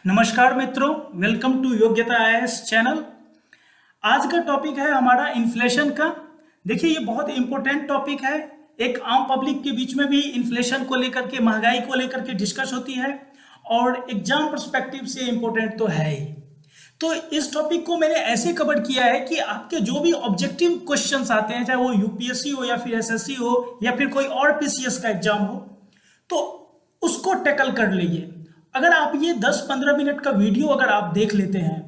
नमस्कार मित्रों, welcome to योग्यता आईएएस चैनल। आज का टॉपिक है हमारा इन्फ्लेशन का। देखिए, ये बहुत इंपॉर्टेंट टॉपिक है। एक आम पब्लिक के बीच में भी इन्फ्लेशन को लेकर के, महंगाई को लेकर के डिस्कस होती है और एग्जाम पर्सपेक्टिव से इम्पोर्टेंट तो है ही। तो इस टॉपिक को मैंने ऐसे कवर किया है कि आपके जो भी ऑब्जेक्टिव क्वेश्चंस आते हैं, चाहे वो यूपीएससी हो या फिर एसएससी हो या फिर कोई और पीसीएस का एग्जाम हो, तो उसको टैकल कर लीजिए। अगर आप ये 10-15 मिनट का वीडियो अगर आप देख लेते हैं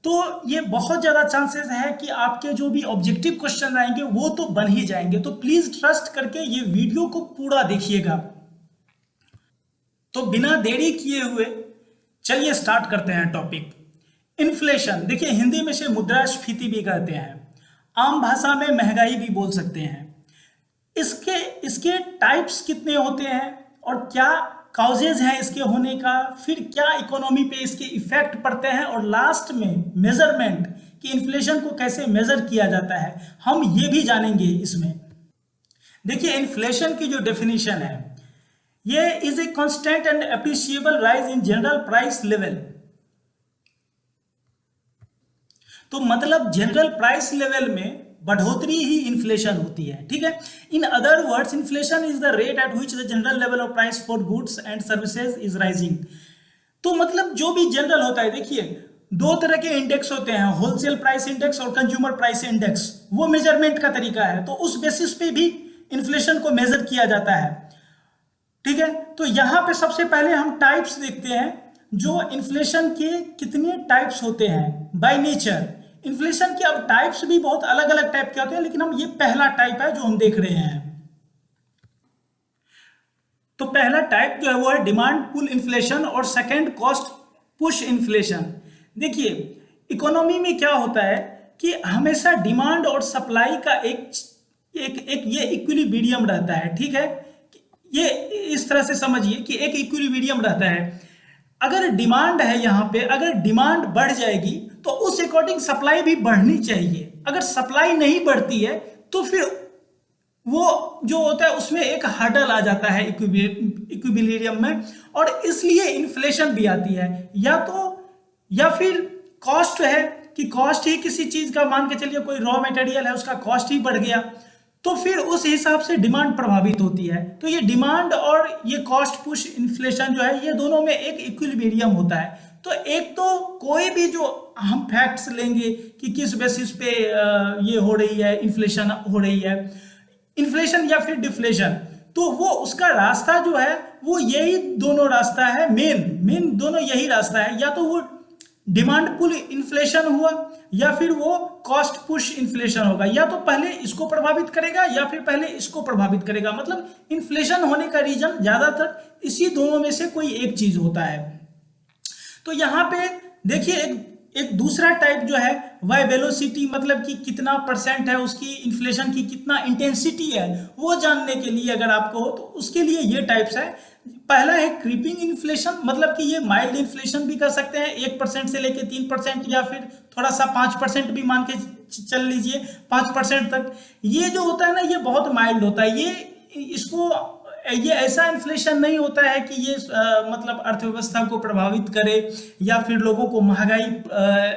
तो ये बहुत ज़्यादा चांसेस है कि आपके जो भी ऑब्जेक्टिव क्वेश्चन आएंगे वो तो बन ही जाएंगे। तो प्लीज़ ट्रस्ट करके ये वीडियो को पूरा देखिएगा। तो बिना देरी किए हुए चलिए स्टार्ट करते हैं टॉपिक। इन्फ्लेशन, देखिए हिंदी में से मुद्रास्फीति भी कहते हैं, आम भाषा में महंगाई भी बोल सकते हैं। इसके इसके टाइप्स कितने होते हैं और क्या काउजेज हैं इसके होने का, फिर क्या इकोनॉमी पे इसके इफेक्ट पड़ते हैं, और लास्ट में मेजरमेंट कि इन्फ्लेशन को कैसे मेजर किया जाता है, हम ये भी जानेंगे इसमें। देखिए, इन्फ्लेशन की जो डेफिनेशन है, ये is a constant and appreciable rise in general price level. तो मतलब जनरल प्राइस लेवल में बढ़ोतरी ही इन्फ्लेशन होती है, ठीक है। In other words, inflation is the rate at which the general level of price for goods and services is rising. तो मतलब जो भी जनरल होता है, देखिए दो तरह के इंडेक्स होते हैं, होलसेल प्राइस इंडेक्स और कंज्यूमर प्राइस इंडेक्स। वो मेजरमेंट का तरीका है, तो उस बेसिस पे भी इन्फ्लेशन को मेजर किया जाता है, ठीक है। तो यहाँ पे सबसे पहले हम टाइप्स देखते हैं, जो इन्फ्लेशन के कितने टाइप्स होते हैं बाय नेचर। इन्फ्लेशन के अब टाइप्स भी बहुत अलग अलग टाइप के होते हैं, लेकिन हम ये पहला टाइप है जो हम देख रहे हैं। तो पहला टाइप जो है वो है डिमांड पुल इन्फ्लेशन और सेकंड कॉस्ट पुश इन्फ्लेशन। देखिए, इकोनॉमी में क्या होता है कि हमेशा डिमांड और सप्लाई का एक ये इक्विलिब्रियम रहता है, ठीक है। ये इस तरह से समझिए कि एक इक्विलिब्रियम रहता है। अगर डिमांड है, यहाँ पे अगर डिमांड बढ़ जाएगी तो उस अकॉर्डिंग सप्लाई भी बढ़नी चाहिए। अगर सप्लाई नहीं बढ़ती है तो फिर वो जो होता है उसमें एक हर्डल आ जाता है इक्विलिब्रियम में, और इसलिए इन्फ्लेशन भी आती है। या फिर कॉस्ट है कि कॉस्ट ही किसी चीज का, मान के चलिए कोई रॉ मटेरियल है उसका कॉस्ट ही बढ़ गया, तो फिर उस हिसाब से डिमांड प्रभावित होती है। तो ये डिमांड और ये कॉस्ट पुश इन्फ्लेशन जो है, ये दोनों में एक इक्विलिब्रियम होता है। तो एक तो कोई भी जो हम फैक्ट्स लेंगे कि किस बेसिस पे ये हो रही है, इन्फ्लेशन हो रही है, इन्फ्लेशन या फिर डिफ्लेशन, तो वो उसका रास्ता जो है वो यही दोनों रास्ता है, मेन दोनों यही रास्ता है। या तो वो डिमांड पुल इन्फ्लेशन हुआ या फिर वो कॉस्ट पुश इन्फ्लेशन होगा। या तो पहले इसको प्रभावित करेगा या फिर पहले इसको प्रभावित करेगा। मतलब इन्फ्लेशन होने का रीजन ज्यादातर इसी दोनों में से कोई एक चीज होता है। तो यहाँ पे देखिए, एक दूसरा टाइप जो है वह वेलोसिटी, मतलब कि कितना परसेंट है उसकी इन्फ्लेशन की, कितना इंटेंसिटी है, वो जानने के लिए अगर आपको हो तो उसके लिए ये टाइप्स है। पहला है क्रीपिंग इन्फ्लेशन, मतलब कि ये माइल्ड इन्फ्लेशन भी कर सकते हैं, 1% से लेके 3% या फिर थोड़ा सा 5% भी मान के चल लीजिए, 5% तक। ये जो होता है ना, ये बहुत माइल्ड होता है। ये ऐसा इन्फ्लेशन नहीं होता है कि ये मतलब अर्थव्यवस्था को प्रभावित करे या फिर लोगों को महंगाई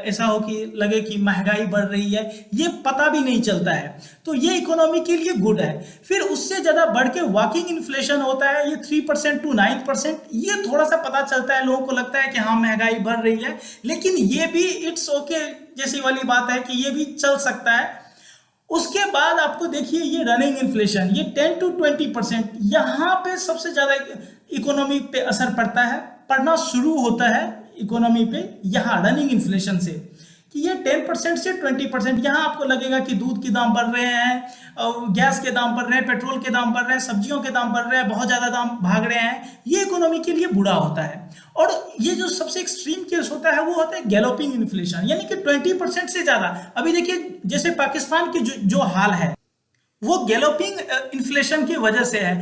ऐसा हो कि लगे कि महंगाई बढ़ रही है, ये पता भी नहीं चलता है। तो ये इकोनॉमी के लिए गुड है। फिर उससे ज़्यादा बढ़ के वॉकिंग इन्फ्लेशन होता है, ये 3% to 9%। ये थोड़ा सा पता चलता है, लोगों को लगता है कि हाँ महंगाई बढ़ रही है, लेकिन ये भी इट्स ओके जैसी वाली बात है कि ये भी चल सकता है। उसके बाद आपको देखिए ये रनिंग इन्फ्लेशन, ये 10 to 20%। यहाँ पे सबसे ज़्यादा इकोनॉमी पे असर पड़ना शुरू होता है इकोनॉमी पे, यहाँ रनिंग इन्फ्लेशन से, कि ये 10% से 20%। यहाँ आपको लगेगा कि दूध के दाम बढ़ रहे हैं, गैस के दाम बढ़ रहे हैं, पेट्रोल के दाम बढ़ रहे हैं, सब्जियों के दाम बढ़ रहे हैं, बहुत ज़्यादा दाम भाग रहे हैं। ये इकोनॉमी के लिए बुरा होता है। और ये जो सबसे एक्सट्रीम केस होता है वो होता है गैलोपिंग इन्फ्लेशन, यानी कि 20% से ज़्यादा। अभी देखिए, जैसे पाकिस्तान की जो हाल है वो गैलोपिंग इन्फ्लेशन की वजह से है।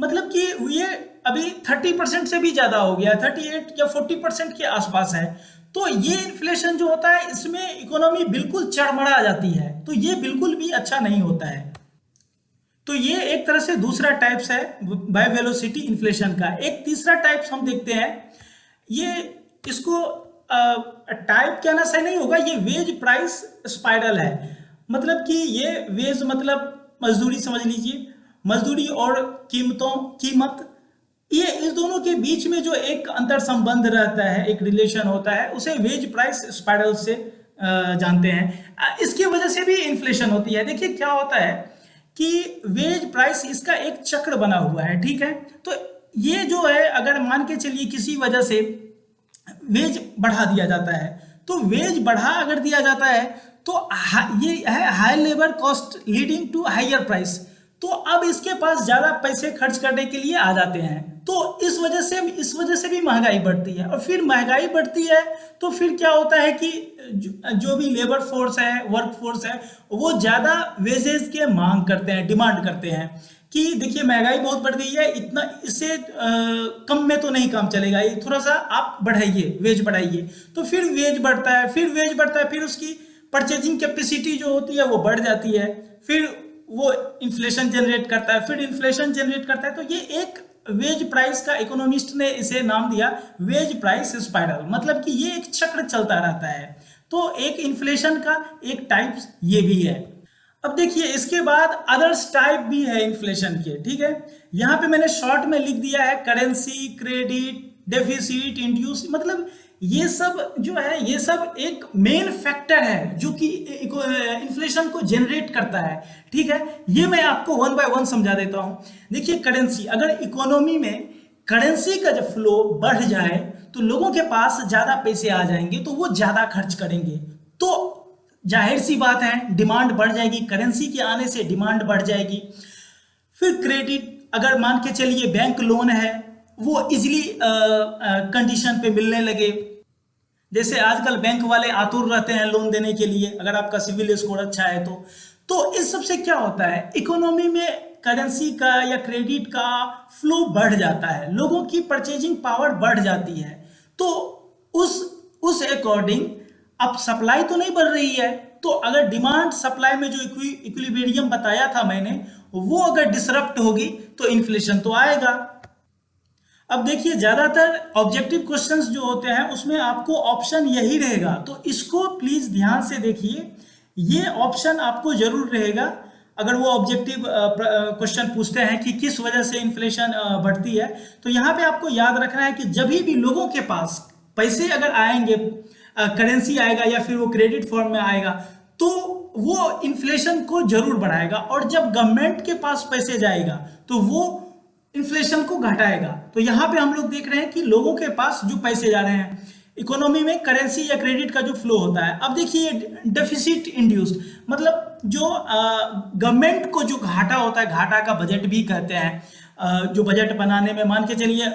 मतलब कि ये अभी 30% से भी ज़्यादा हो गया, 38 या 40% के आसपास है। तो ये इन्फ्लेशन जो होता है, इसमें इकोनॉमी बिल्कुल चरमरा जाती है, तो ये बिल्कुल भी अच्छा नहीं होता है। तो ये एक तरह से दूसरा टाइप्स है बाय वेलोसिटी इन्फ्लेशन का। एक तीसरा टाइप्स हम देखते हैं, ये इसको टाइप कहना सही नहीं होगा, ये वेज प्राइस स्पाइरल है। मतलब कि ये वेज मतलब मजदूरी समझ लीजिए, मजदूरी और कीमत, ये इस दोनों के बीच में जो एक अंतर संबंध रहता है, एक रिलेशन होता है, उसे वेज प्राइस स्पाइरल से जानते हैं। इसकी वजह से भी इन्फ्लेशन होती है। देखिए क्या होता है कि वेज प्राइस इसका एक चक्र बना हुआ है, ठीक है। तो ये जो है, अगर मान के चलिए किसी वजह से वेज बढ़ा दिया जाता है, तो वेज बढ़ा अगर दिया जाता है तो ये है high labour cost leading to higher price. तो अब इसके पास ज्यादा पैसे खर्च करने के लिए आ जाते हैं, तो इस वजह से भी महंगाई बढ़ती है। और फिर महंगाई बढ़ती है तो फिर क्या होता है कि जो भी लेबर फोर्स है, वर्क फोर्स है, वो ज्यादा वेजेस के मांग करते हैं, डिमांड करते हैं कि देखिए महंगाई बहुत बढ़ गई है, इतना इससे कम में तो नहीं काम चलेगा, ये थोड़ा सा आप बढ़ाइए, वेज बढ़ाइए। तो फिर वेज बढ़ता है, फिर उसकी परचेजिंग कैपेसिटी जो होती है वो बढ़ जाती है, फिर वो इन्फ्लेशन जनरेट करता है, फिर इन्फ्लेशन जनरेट करता है। तो ये एक वेज प्राइस का, इकोनॉमिस्ट ने इसे नाम दिया वेज प्राइस स्पाइरल, मतलब कि ये एक चक्र चलता रहता है। तो एक इन्फ्लेशन का एक टाइप ये भी है। अब देखिए इसके बाद अदर्स टाइप भी है इन्फ्लेशन के, ठीक है। यहाँ पे मैंने शॉर्ट में लिख दिया है करेंसी, क्रेडिट, डेफिसिट, इंड्यूस, मतलब ये सब जो है, ये सब एक मेन फैक्टर है जो कि इन्फ्लेशन को जनरेट करता है, ठीक है। ये मैं आपको वन बाय वन समझा देता हूं। देखिए करेंसी, अगर इकोनॉमी में करेंसी का जब फ्लो बढ़ जाए तो लोगों के पास ज्यादा पैसे आ जाएंगे, तो वो ज्यादा खर्च करेंगे, तो जाहिर सी बात है डिमांड बढ़ जाएगी, करेंसी के आने से डिमांड बढ़ जाएगी। फिर क्रेडिट, अगर मान के चलिए बैंक लोन है वो इजिली कंडीशन पे मिलने लगे, जैसे आजकल बैंक वाले आतुर रहते हैं लोन देने के लिए, अगर आपका सिविल स्कोर अच्छा है तो इस सबसे क्या होता है, इकोनॉमी में करेंसी का या क्रेडिट का फ्लो बढ़ जाता है, लोगों की परचेजिंग पावर बढ़ जाती है। तो उस अकॉर्डिंग अब सप्लाई तो नहीं बढ़ रही है, तो अगर डिमांड सप्लाई में जो इक्विलिब्रियम बताया था मैंने, वो अगर डिसरप्ट होगी तो इन्फ्लेशन तो आएगा। अब देखिए ज्यादातर ऑब्जेक्टिव क्वेश्चंस जो होते हैं उसमें आपको ऑप्शन यही रहेगा, तो इसको प्लीज ध्यान से देखिए, ये ऑप्शन आपको जरूर रहेगा। अगर वो ऑब्जेक्टिव क्वेश्चन पूछते हैं कि किस वजह से इन्फ्लेशन बढ़ती है, तो यहाँ पे आपको याद रखना है कि जब भी लोगों के पास पैसे अगर आएंगे, करेंसी आएगा या फिर वो क्रेडिट फॉर्म में आएगा, तो वो इन्फ्लेशन को जरूर बढ़ाएगा। और जब गवर्नमेंट के पास पैसे जाएगा तो वो इन्फ्लेशन को घटाएगा। तो यहाँ पे हम लोग देख रहे हैं कि लोगों के पास जो पैसे जा रहे हैं, इकोनॉमी में करेंसी या क्रेडिट का जो फ्लो होता है। अब देखिए डेफिसिट इंड्यूस्ड, मतलब जो गवर्नमेंट को जो घाटा होता है, घाटा का बजट भी कहते हैं, जो बजट बनाने में मान के चलिए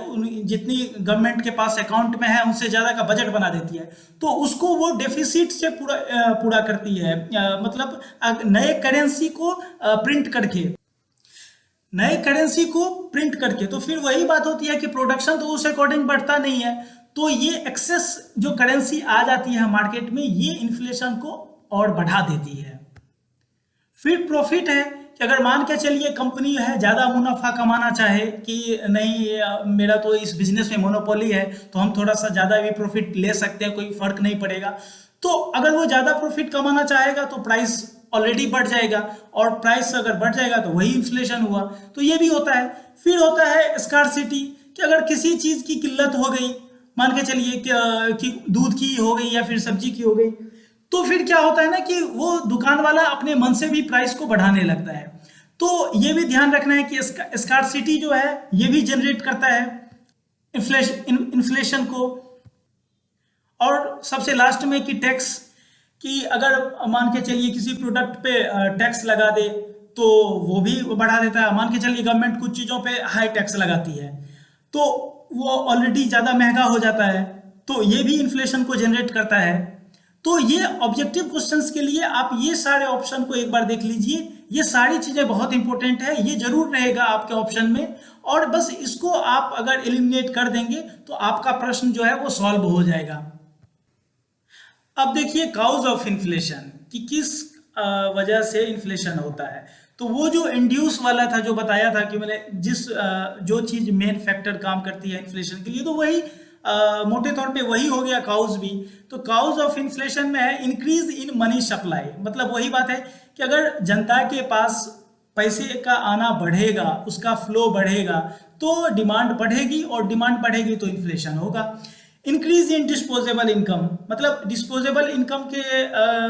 जितनी गवर्नमेंट के पास अकाउंट में है उनसे ज्यादा का बजट बना देती है, तो उसको वो डेफिसिट से पूरा करती है, मतलब नए करेंसी को प्रिंट करके। तो फिर वही बात होती है कि प्रोडक्शन तो उस अकॉर्डिंग बढ़ता नहीं है, तो ये एक्सेस जो करेंसी आ जाती है मार्केट में, ये इन्फ्लेशन को और बढ़ा देती है। फिर प्रॉफिट है कि अगर मान के चलिए कंपनी है ज्यादा मुनाफा कमाना चाहे कि नहीं मेरा तो इस बिजनेस में मोनोपोली है, तो हम थोड़ा सा ज्यादा भी प्रॉफिट ले सकते हैं, कोई फर्क नहीं पड़ेगा। तो अगर वो ज्यादा प्रॉफिट कमाना चाहेगा तो प्राइस ऑलरेडी बढ़ जाएगा, और प्राइस अगर बढ़ जाएगा तो वही इन्फ्लेशन हुआ। तो ये भी होता है। फिर होता है स्कार्सिटी, कि अगर किसी चीज की किल्लत हो गई, मान के चलिए कि दूध की हो गई या फिर सब्जी की हो गई, तो फिर क्या होता है ना कि वो दुकान वाला अपने मन से भी प्राइस को बढ़ाने लगता है। तो ये भी ध्यान रखना है कि स्कार्सिटी जो है ये भी जनरेट करता है इन्फ्लेशन को। और सबसे लास्ट में कि टैक्स, कि अगर मान के चलिए किसी प्रोडक्ट पे टैक्स लगा दे तो वो भी बढ़ा देता है। मान के चलिए गवर्नमेंट कुछ चीज़ों पे हाई टैक्स लगाती है, तो वो ऑलरेडी ज़्यादा महंगा हो जाता है, तो ये भी इन्फ्लेशन को जनरेट करता है। तो ये ऑब्जेक्टिव क्वेश्चंस के लिए आप ये सारे ऑप्शन को एक बार देख लीजिए, ये सारी चीज़ें बहुत इंपॉर्टेंट है, ये जरूर रहेगा आपके ऑप्शन में, और बस इसको आप अगर एलिमिनेट कर देंगे तो आपका प्रश्न जो है वो सॉल्व हो जाएगा। अब देखिए काउज ऑफ इन्फ्लेशन, कि किस वजह से इन्फ्लेशन होता है। तो वो जो इंड्यूस वाला था, जो बताया था कि मैंने जो चीज मेन फैक्टर काम करती है इन्फ्लेशन के लिए, तो वही मोटे तौर पे वही हो गया काउज भी। तो काउज ऑफ इन्फ्लेशन में है इंक्रीज इन मनी सप्लाई, मतलब वही बात है कि अगर जनता के पास पैसे का आना बढ़ेगा, उसका फ्लो बढ़ेगा, तो डिमांड बढ़ेगी, और डिमांड बढ़ेगी तो इन्फ्लेशन होगा। इंक्रीज इन डिस्पोजेबल इनकम, मतलब डिस्पोजेबल इनकम के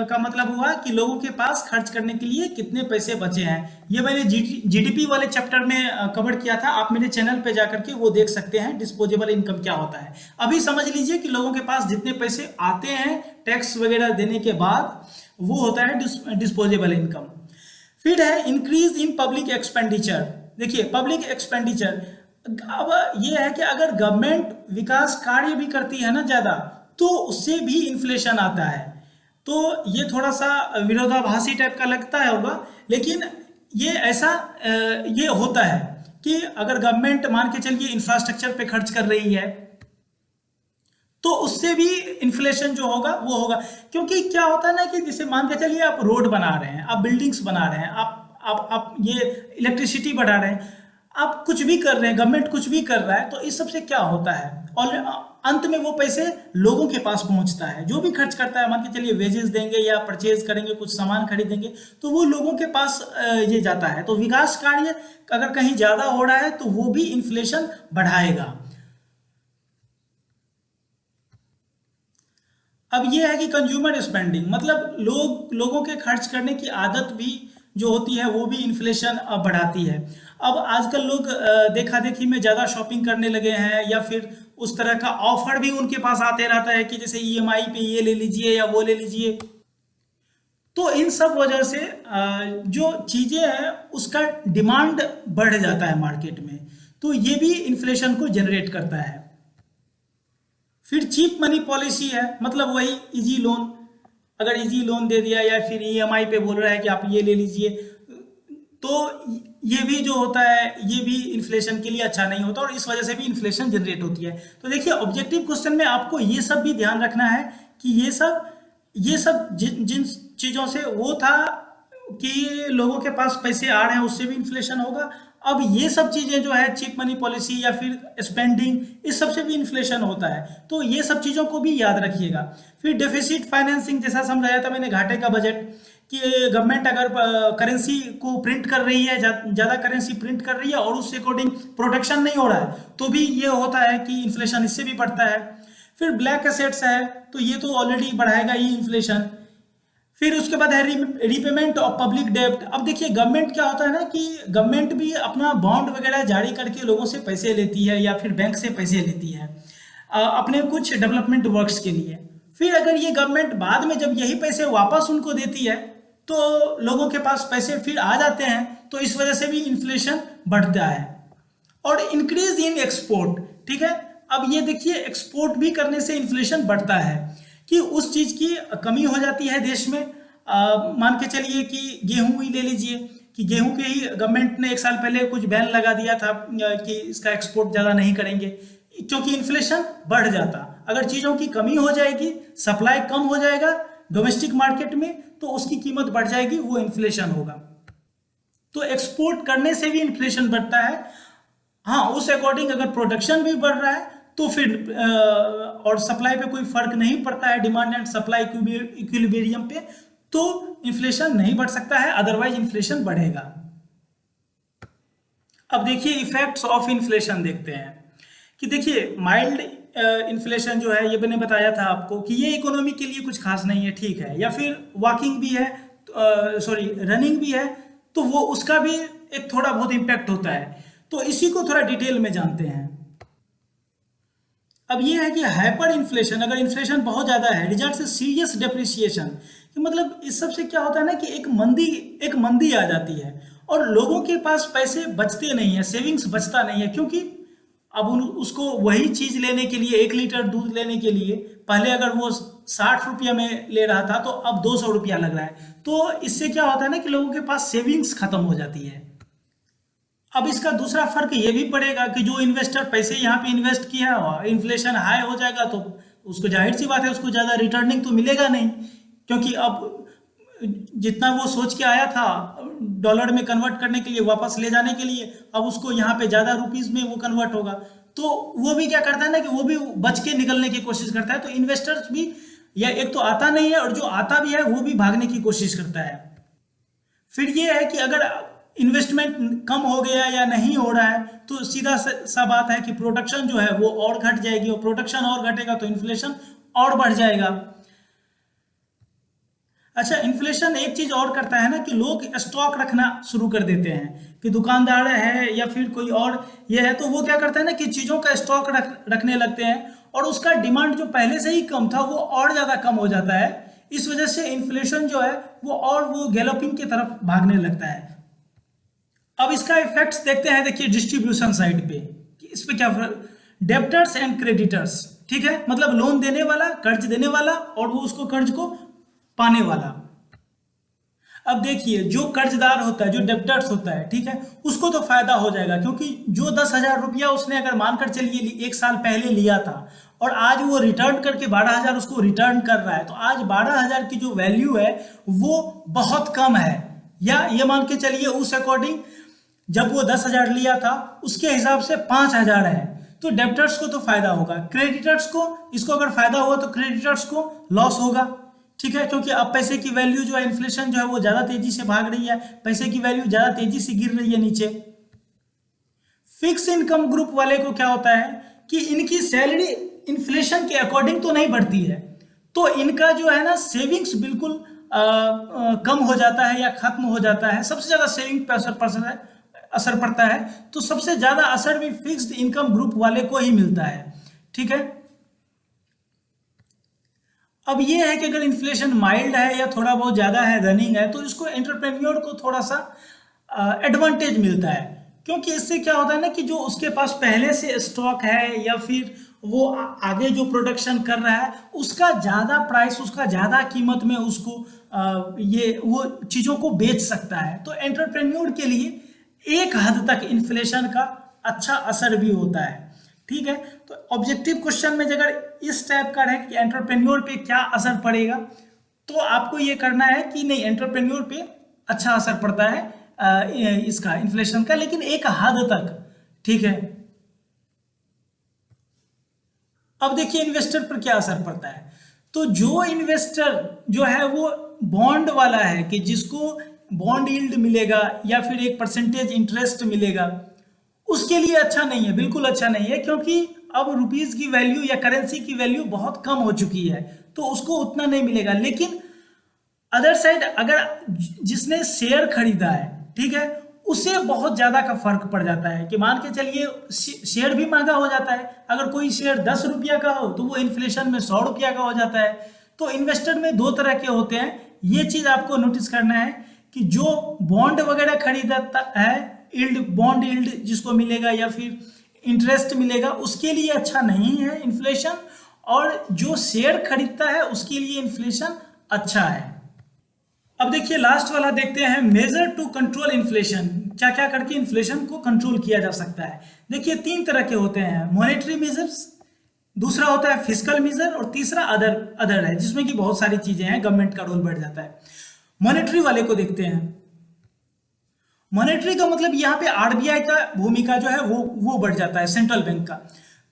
का मतलब हुआ कि लोगों के पास खर्च करने के लिए कितने पैसे बचे हैं। ये मैंने जीडीपी वाले चैप्टर में कवर किया था, आप मेरे चैनल पे जाकर के वो देख सकते हैं डिस्पोजेबल इनकम क्या होता है। अभी समझ लीजिए कि लोगों के पास जितने पैसे आते हैं टैक्स वगैरह देने के बाद, वो होता है डिस्पोजेबल इनकम। फिर है इंक्रीज इन पब्लिक एक्सपेंडिचर। देखिए पब्लिक एक्सपेंडिचर, अब ये है कि अगर गवर्नमेंट विकास कार्य भी करती है ना ज़्यादा, तो उससे भी इन्फ्लेशन आता है। तो ये थोड़ा सा विरोधाभासी टाइप का लगता है होगा, लेकिन ये ऐसा ये होता है कि अगर गवर्नमेंट मान के चलिए इंफ्रास्ट्रक्चर पे खर्च कर रही है, तो उससे भी इन्फ्लेशन जो होगा वो होगा। क्योंकि क्या होता है ना कि जैसे मान के चलिए आप रोड बना रहे हैं, आप बिल्डिंग्स बना रहे हैं, आप ये इलेक्ट्रिसिटी बढ़ा रहे हैं, आप कुछ भी कर रहे हैं, गवर्नमेंट कुछ भी कर रहा है, तो इस सबसे क्या होता है, और अंत में वो पैसे लोगों के पास पहुंचता है। जो भी खर्च करता है, मान के चलिए वेजेस देंगे या परचेज करेंगे, कुछ सामान खरीदेंगे, तो वो लोगों के पास ये जाता है। तो विकास कार्य अगर कहीं ज़्यादा हो रहा है तो वो भी इन्फ्लेशन बढ़ाएगा। अब ये है कि कंज्यूमर स्पेंडिंग, मतलब लोगों के खर्च करने की आदत भी जो होती है वो भी इन्फ्लेशन बढ़ाती है। अब आजकल लोग देखा देखी में ज़्यादा शॉपिंग करने लगे हैं, या फिर उस तरह का ऑफर भी उनके पास आते रहता है कि जैसे ईएमआई पे ये ले लीजिए या वो ले लीजिए। तो इन सब वजह से जो चीज़ें हैं उसका डिमांड बढ़ जाता है मार्केट में, तो ये भी इन्फ्लेशन को जनरेट करता है। फिर चीप मनी पॉलिसी है, मतलब वही इजी लोन, अगर इजी लोन दे दिया या फिर ईएमआई पे बोल रहा है कि आप ये ले लीजिए, तो ये भी जो होता है ये भी इन्फ्लेशन के लिए अच्छा नहीं होता, और इस वजह से भी इन्फ्लेशन जनरेट होती है। तो देखिए ऑब्जेक्टिव क्वेश्चन में आपको ये सब भी ध्यान रखना है कि ये सब जिन चीज़ों से वो था कि लोगों के पास पैसे आ रहे हैं उससे भी इन्फ्लेशन होगा, अब ये सब चीज़ें जो है चीप मनी पॉलिसी या फिर स्पेंडिंग, इस सब से भी इन्फ्लेशन होता है। तो ये सब चीज़ों को भी याद रखिएगा। फिर डेफिसिट फाइनेंसिंग, जैसा समझाया था मैंने घाटे का बजट, कि गवर्नमेंट अगर करेंसी को प्रिंट कर रही है, ज़्यादा करेंसी प्रिंट कर रही है और उससे अकॉर्डिंग प्रोडक्शन नहीं हो रहा है, तो भी ये होता है कि इन्फ्लेशन इससे भी बढ़ता है। फिर ब्लैक एसेट्स है, तो ये तो ऑलरेडी बढ़ाएगा ही इन्फ्लेशन। फिर उसके बाद है रीपेमेंट ऑफ पब्लिक डेब्ट। अब देखिए गवर्नमेंट क्या होता है ना कि गवर्नमेंट भी अपना बॉन्ड वगैरह जारी करके लोगों से पैसे लेती है या फिर बैंक से पैसे लेती है अपने कुछ डेवलपमेंट वर्क्स के लिए। फिर अगर ये गवर्नमेंट बाद में जब यही पैसे वापस उनको देती है तो लोगों के पास पैसे फिर आ जाते हैं, तो इस वजह से भी इन्फ्लेशन बढ़ता है। और इंक्रीज इन एक्सपोर्ट, ठीक है, अब ये देखिए एक्सपोर्ट भी करने से इन्फ्लेशन बढ़ता है कि उस चीज़ की कमी हो जाती है देश में। मान के चलिए कि गेहूं ही ले लीजिए, कि गेहूं पे ही गवर्नमेंट ने एक साल पहले कुछ बैन लगा दिया था कि इसका एक्सपोर्ट ज़्यादा नहीं करेंगे, क्योंकि इन्फ्लेशन बढ़ जाता। अगर चीज़ों की कमी हो जाएगी, सप्लाई कम हो जाएगा डोमेस्टिक मार्केट में, तो उसकी कीमत बढ़ जाएगी, वो इन्फ्लेशन होगा। तो एक्सपोर्ट करने से भी इन्फ्लेशन बढ़ता है। हाँ, उस अकॉर्डिंग अगर प्रोडक्शन भी बढ़ रहा है तो फिर और सप्लाई पे कोई फर्क नहीं पड़ता है, डिमांड एंड सप्लाई इक्विलिब्रियम पे, तो इन्फ्लेशन नहीं बढ़ सकता है, अदरवाइज इन्फ्लेशन बढ़ेगा। अब देखिए इफेक्ट्स ऑफ इन्फ्लेशन देखते हैं कि देखिए माइल्ड इन्फ्लेशन जो है ये मैंने बताया था आपको कि ये इकोनॉमी के लिए कुछ खास नहीं है, ठीक है, या फिर वॉकिंग भी है, रनिंग भी है, तो वो उसका भी एक थोड़ा बहुत इम्पैक्ट होता है। तो इसी को थोड़ा डिटेल में जानते हैं। अब ये है कि हाइपर इन्फ्लेशन, अगर इन्फ्लेशन बहुत ज़्यादा है, रिजल्ट से सीरियस डेप्रिसिएशन, कि मतलब इस सब से क्या होता है ना कि एक मंदी आ जाती है और लोगों के पास पैसे बचते नहीं है, सेविंग्स बचता नहीं है, क्योंकि अब उसको वही चीज़ लेने के लिए, 1 लीटर दूध लेने के लिए पहले अगर वो 60 रुपया में ले रहा था तो अब 200 रुपया लग रहा है। तो इससे क्या होता है ना कि लोगों के पास सेविंग्स खत्म हो जाती है। अब इसका दूसरा फर्क ये भी पड़ेगा कि जो इन्वेस्टर पैसे यहाँ पे इन्वेस्ट किया है, इन्फ्लेशन हाई हो जाएगा तो उसको जाहिर सी बात है उसको ज़्यादा रिटर्निंग तो मिलेगा नहीं, क्योंकि अब जितना वो सोच के आया था डॉलर में कन्वर्ट करने के लिए, वापस ले जाने के लिए, अब उसको यहाँ पे ज़्यादा रुपीज़ में वो कन्वर्ट होगा, तो वो भी क्या करता है ना कि वो भी बच के निकलने की कोशिश करता है। तो इन्वेस्टर्स भी, या एक तो आता नहीं है और जो आता भी है वो भी भागने की कोशिश करता है। फिर ये है कि अगर इन्वेस्टमेंट कम हो गया या नहीं हो रहा है तो सीधा सा बात है कि प्रोडक्शन जो है वो और घट जाएगी, और प्रोडक्शन और घटेगा तो इन्फ्लेशन और बढ़ जाएगा। अच्छा, इन्फ्लेशन एक चीज और करता है ना कि लोग स्टॉक रखना शुरू कर देते हैं, कि दुकानदार है या फिर कोई और ये है, तो वो क्या करता है ना कि चीजों का स्टॉक रखने लगते हैं, और उसका डिमांड जो पहले से ही कम था वो और ज्यादा कम हो जाता है। इस वजह से इन्फ्लेशन जो है वो गैलोपिंग की तरफ भागने लगता है। अब इसका इफेक्ट्स देखते हैं, देखिए डिस्ट्रीब्यूशन साइड पे कि इस पे क्या, डेब्टर्स एंड क्रेडिटर्स, ठीक है, मतलब लोन देने वाला, कर्ज देने वाला, और वो उसको कर्ज को पाने वाला। अब देखिए जो कर्जदार होता है, जो डेब्टर्स होता है, ठीक है, उसको तो फायदा हो जाएगा, क्योंकि जो 10,000 रुपया उसने अगर मानकर चलिए 1 साल पहले लिया था और आज वो रिटर्न करके 12,000 उसको रिटर्न कर रहा है, तो आज 12,000 की जो वैल्यू है वो बहुत कम है। या ये मान के चलिए उस अकॉर्डिंग जब वो 10,000 लिया था उसके हिसाब से 5,000 है, तो डेब्टर्स को तो फायदा होगा। क्रेडिटर्स को, इसको अगर फायदा हुआ तो क्रेडिटर्स को लॉस होगा, ठीक है, क्योंकि अब पैसे की वैल्यू जो है, इन्फ्लेशन जो है वो ज्यादा तेजी से भाग रही है, पैसे की वैल्यू ज्यादा तेजी से गिर रही है नीचे। फिक्स इनकम ग्रुप वाले को क्या होता है कि इनकी सैलरी इन्फ्लेशन के अकॉर्डिंग तो नहीं बढ़ती है, तो इनका जो है ना सेविंग्स बिल्कुल कम हो जाता है या खत्म हो जाता है। सबसे ज्यादा सेविंग पे असर पड़ता है, तो सबसे ज्यादा असर भी फिक्स्ड इनकम ग्रुप वाले को ही मिलता है, ठीक है। अब ये है कि अगर इन्फ्लेशन माइल्ड है या थोड़ा बहुत ज़्यादा है, रनिंग है, तो इसको एंटरप्रेन्योर को थोड़ा सा एडवांटेज मिलता है, क्योंकि इससे क्या होता है ना कि जो उसके पास पहले से स्टॉक है या फिर वो आगे जो प्रोडक्शन कर रहा है उसका ज़्यादा प्राइस, उसका ज़्यादा कीमत में उसको ये वो चीज़ों को बेच सकता है। तो एंटरप्रेन्योर के लिए एक हद तक इन्फ्लेशन का अच्छा असर भी होता है, ठीक है। तो ऑब्जेक्टिव क्वेश्चन में अगर इस टाइप का है कि एंटरप्रेन्योर पे क्या असर पड़ेगा, तो आपको ये करना है कि नहीं, एंटरप्रेन्योर पे अच्छा असर पड़ता है इसका, इन्फ्लेशन का, लेकिन एक हद तक, ठीक है। अब देखिए इन्वेस्टर पर क्या असर पड़ता है। तो जो इन्वेस्टर जो है वो बॉन्ड वाला है, कि जिसको बॉन्ड यील्ड मिलेगा या फिर एक परसेंटेज इंटरेस्ट मिलेगा, उसके लिए अच्छा नहीं है, बिल्कुल अच्छा नहीं है, क्योंकि अब रुपीस की वैल्यू या करेंसी की वैल्यू बहुत कम हो चुकी है, तो उसको उतना नहीं मिलेगा। लेकिन अदर साइड अगर जिसने शेयर खरीदा है, ठीक है, उसे बहुत ज्यादा का फर्क पड़ जाता है, कि मान के चलिए शेयर भी महंगा हो जाता है। अगर कोई शेयर 10 रुपया का हो तो वो इन्फ्लेशन में 100 रुपया का हो जाता है। तो इन्वेस्टर में दो तरह के होते हैं, ये चीज आपको नोटिस करना है कि जो बॉन्ड वगैरह खरीदता है, यील्ड, बॉन्ड यील्ड जिसको मिलेगा या फिर इंटरेस्ट मिलेगा, उसके लिए अच्छा नहीं है इन्फ्लेशन, और जो शेयर खरीदता है उसके लिए इन्फ्लेशन अच्छा है। अब देखिए लास्ट वाला देखते हैं, मेजर टू कंट्रोल इन्फ्लेशन, क्या क्या करके इन्फ्लेशन को कंट्रोल किया जा सकता है। देखिए 3 तरह के होते हैं, मॉनेटरी मेजर्स, दूसरा होता है फिस्कल मेजर, और तीसरा अदर है, जिसमें कि बहुत सारी चीजें हैं, गवर्नमेंट का रोल बढ़ जाता है। मॉनेटरी वाले को देखते हैं। मॉनेटरी का मतलब यहाँ पे आरबीआई का भूमिका जो है वो बढ़ जाता है, सेंट्रल बैंक का।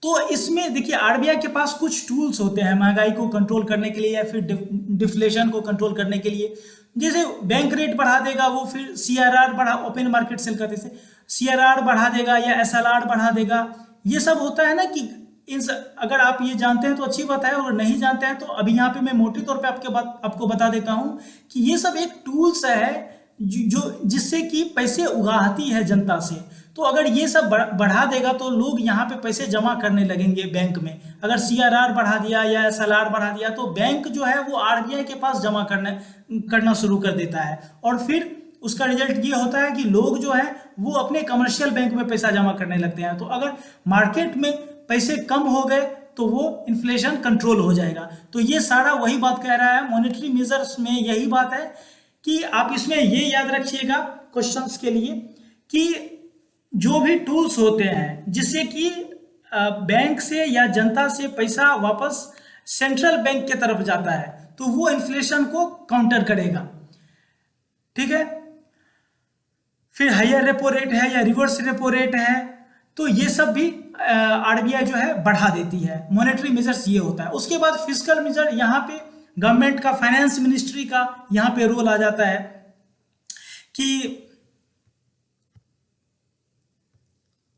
तो इसमें देखिए आरबीआई के पास कुछ टूल्स होते हैं महंगाई को कंट्रोल करने के लिए या फिर डिफ्लेशन को कंट्रोल करने के लिए। जैसे बैंक रेट बढ़ा देगा वो, फिर सीआरआर बढ़ा, ओपन मार्केट सेल करते से सीआरआर बढ़ा देगा या एसएलआर बढ़ा देगा। ये सब होता है ना कि अगर आप ये जानते हैं तो अच्छी बात है, और नहीं जानते हैं तो अभी यहाँ पे मैं मोटे तौर पे आपको बता देता हूँ कि ये सब एक टूल्स है जो जिससे कि पैसे उगाहती है जनता से। तो अगर ये सब बढ़ा देगा तो लोग यहाँ पे पैसे जमा करने लगेंगे बैंक में। अगर सीआरआर बढ़ा दिया या एसएलआर बढ़ा दिया तो बैंक जो है वो आरबीआई के पास जमा करना शुरू कर देता है, और फिर उसका रिजल्ट ये होता है कि लोग जो है वो अपने कमर्शियल बैंक में पैसा जमा करने लगते हैं। तो अगर मार्केट में पैसे कम हो गए तो वो इन्फ्लेशन कंट्रोल हो जाएगा। तो ये सारा वही बात कह रहा है, मॉनेटरी मेजर्स में यही बात है कि आप इसमें ये याद रखिएगा क्वेश्चंस के लिए कि जो भी टूल्स होते हैं जिससे कि बैंक से या जनता से पैसा वापस सेंट्रल बैंक के तरफ जाता है, तो वो इन्फ्लेशन को काउंटर करेगा, ठीक है। फिर हायर रेपो रेट है या रिवर्स रेपो रेट है, तो ये सब भी आरबीआई जो है बढ़ा देती है। मॉनेटरी मेजर्स ये होता है। उसके बाद फिस्कल मेजर, यहाँ पे गवर्नमेंट का, फाइनेंस मिनिस्ट्री का यहाँ पे रोल आ जाता है कि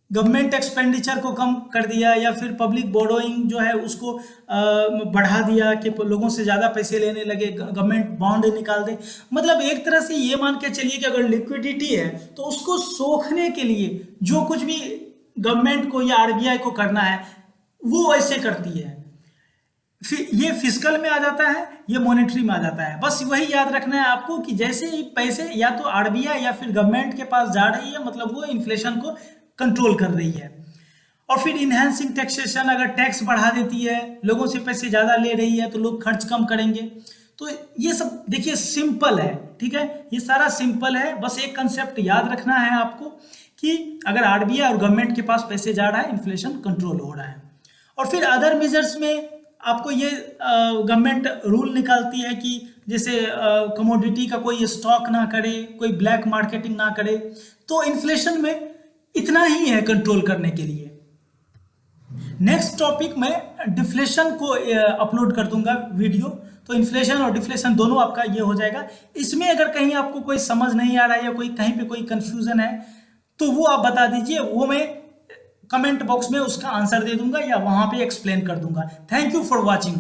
गवर्नमेंट एक्सपेंडिचर को कम कर दिया या फिर पब्लिक बोरोइंग जो है उसको बढ़ा दिया कि लोगों से ज़्यादा पैसे लेने लगे, गवर्नमेंट बॉन्ड निकाल दे। मतलब एक तरह से ये मान के चलिए कि अगर लिक्विडिटी है तो उसको सोखने के लिए जो कुछ भी गवर्नमेंट को या आरबीआई को करना है वो ऐसे करती है। फिर ये फिस्कल में आ जाता है, ये मॉनेटरी में आ जाता है। बस वही याद रखना है आपको कि जैसे ही पैसे या तो आरबीआई या फिर गवर्नमेंट के पास जा रही है, मतलब वो इन्फ्लेशन को कंट्रोल कर रही है। और फिर इनहेंसिंग टैक्सेशन, अगर टैक्स बढ़ा देती है, लोगों से पैसे ज़्यादा ले रही है तो लोग खर्च कम करेंगे। तो ये सब देखिए सिंपल है, ठीक है, ये सारा सिंपल है। बस एक कंसेप्ट याद रखना है आपको कि अगर आरबीआई और गवर्नमेंट के पास पैसे जा रहा है, इन्फ्लेशन कंट्रोल हो रहा है। और फिर अदर मेजर्स में आपको ये गवर्नमेंट रूल निकालती है कि जैसे कमोडिटी का कोई स्टॉक ना करे, कोई ब्लैक मार्केटिंग ना करे। तो इन्फ्लेशन में इतना ही है कंट्रोल करने के लिए। नेक्स्ट टॉपिक में डिफ्लेशन को अपलोड कर दूंगा वीडियो, तो इन्फ्लेशन और डिफ्लेशन दोनों आपका ये हो जाएगा। इसमें अगर कहीं आपको कोई समझ नहीं आ रहा है या कोई कहीं पे कोई कंफ्यूजन है तो वो आप बता दीजिए, वो मैं कमेंट बॉक्स में उसका आंसर दे दूंगा या वहां पे एक्सप्लेन कर दूंगा। Thank you for watching.